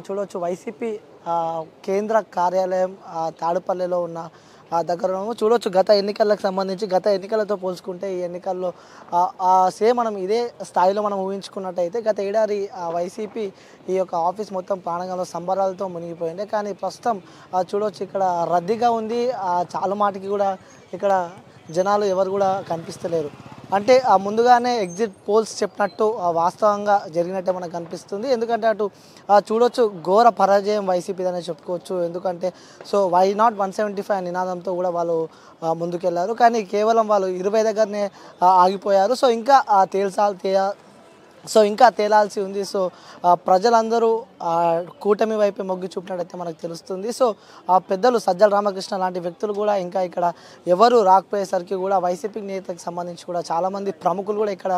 చూడొచ్చు వైసీపీ కేంద్ర కార్యాలయం తాడేపల్లిలో ఉన్న దగ్గర చూడొచ్చు. గత ఎన్నికలకు సంబంధించి గత ఎన్నికలతో పోల్చుకుంటే ఈ ఎన్నికల్లో సేమ్ మనం ఇదే స్థాయిలో మనం ఊహించుకున్నట్టయితే గత ఏడాది వైసీపీ ఈ యొక్క ఆఫీస్ మొత్తం ప్రాణంగంలో సంబరాలతో మునిగిపోయింది. కానీ ప్రస్తుతం చూడొచ్చు ఇక్కడ రద్దీగా ఉంది. చాలా మాటికి కూడా ఇక్కడ జనాలు ఎవరు కూడా కనిపిస్తలేరు. అంటే ముందుగానే ఎగ్జిట్ పోల్స్ చెప్పినట్టు వాస్తవంగా జరిగినట్టే మనకు కనిపిస్తుంది. ఎందుకంటే అటు చూడొచ్చు ఘోర పరాజయం వైసీపీదనే చెప్పుకోవచ్చు. ఎందుకంటే సో వై నాట్ 175 నినాదంతో కూడా వాళ్ళు ముందుకెళ్లారు. కానీ కేవలం వాళ్ళు 20 దగ్గరనే ఆగిపోయారు. సో ఇంకా తేలాల్సి ఉంది. సో ప్రజలందరూ కూటమి వైపే మొగ్గు చూపినట్టయితే మనకు తెలుస్తుంది. సో పెద్దలు సజ్జల రామకృష్ణ లాంటి వ్యక్తులు కూడా ఇంకా ఇక్కడ ఎవరు రాకపోయేసరికి కూడా వైసీపీ నేతకు సంబంధించి కూడా చాలామంది ప్రముఖులు కూడా ఇక్కడ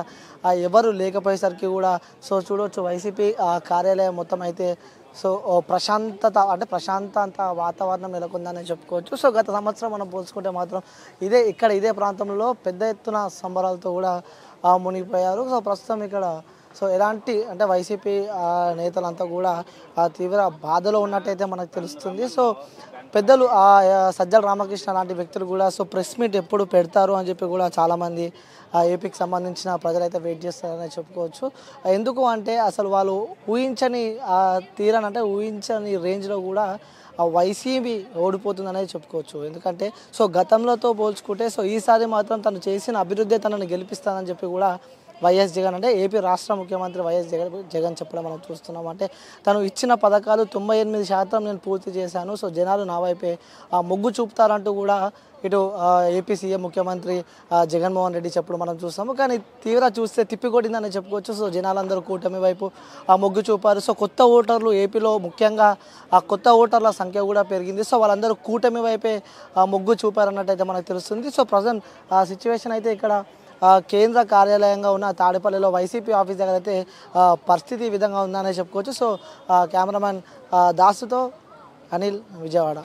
ఎవరు లేకపోయేసరికి కూడా సో చూడవచ్చు వైసీపీ కార్యాలయం మొత్తం అయితే సో ప్రశాంతత వాతావరణం నెలకొందని చెప్పుకోవచ్చు. సో గత సంవత్సరం మనం పోల్చుకుంటే మాత్రం ఇదే ప్రాంతంలో పెద్ద ఎత్తున సంబరాలతో కూడా మునిగిపోయారు. సో ప్రస్తుతం ఇక్కడ సో ఎలాంటి అంటే వైసీపీ నేతలంతా కూడా తీవ్ర బాధలో ఉన్నట్టయితే మనకు తెలుస్తుంది. సో పెద్దలు సజ్జల రామకృష్ణ లాంటి వ్యక్తులు కూడా సో ప్రెస్ మీట్ ఎప్పుడు పెడతారు అని చెప్పి కూడా చాలామంది ఏపీకి సంబంధించిన ప్రజలైతే వెయిట్ చేస్తారని చెప్పుకోవచ్చు. ఎందుకు అంటే అసలు వాళ్ళు ఊహించని రేంజ్లో కూడా వైసీపీ ఓడిపోతుందనేది చెప్పుకోవచ్చు. ఎందుకంటే సో గతంలోతో పోల్చుకుంటే సో ఈసారి మాత్రం తను చేసిన అభివృద్ధి తనని గెలిపిస్తానని చెప్పి కూడా వైఎస్ జగన్ అంటే ఏపీ రాష్ట్ర ముఖ్యమంత్రి వైఎస్ జగన్ చెప్పడం మనం చూస్తున్నాం. అంటే తను ఇచ్చిన పథకాలు 98% నేను పూర్తి చేశాను. సో జనాలు నా వైపే మొగ్గు చూపుతారంటూ కూడా ఇటు ఏపీ సీఎం ముఖ్యమంత్రి జగన్మోహన్ రెడ్డి చెప్పడం మనం చూస్తాము. కానీ చూస్తే తిప్పికొట్టిందని చెప్పుకోవచ్చు. సో జనాలందరూ కూటమి వైపు మొగ్గు చూపారు. సో కొత్త ఓటర్లు ఏపీలో ముఖ్యంగా కొత్త ఓటర్ల సంఖ్య కూడా పెరిగింది. సో వాళ్ళందరూ కూటమి వైపే మొగ్గు చూపారన్నట్టయితే మనకు తెలుస్తుంది. సో ప్రజెంట్ సిచ్యువేషన్ అయితే ఇక్కడ కేంద్ర కార్యాలయంగా ఉన్న తాడేపల్లిలో వైసీపీ ఆఫీస్ దగ్గర అయితే పరిస్థితి ఈ విధంగా ఉందనే చెప్పుకోవచ్చు. సో కెమెరామ్యాన్ దాసుతో అనిల్, విజయవాడ.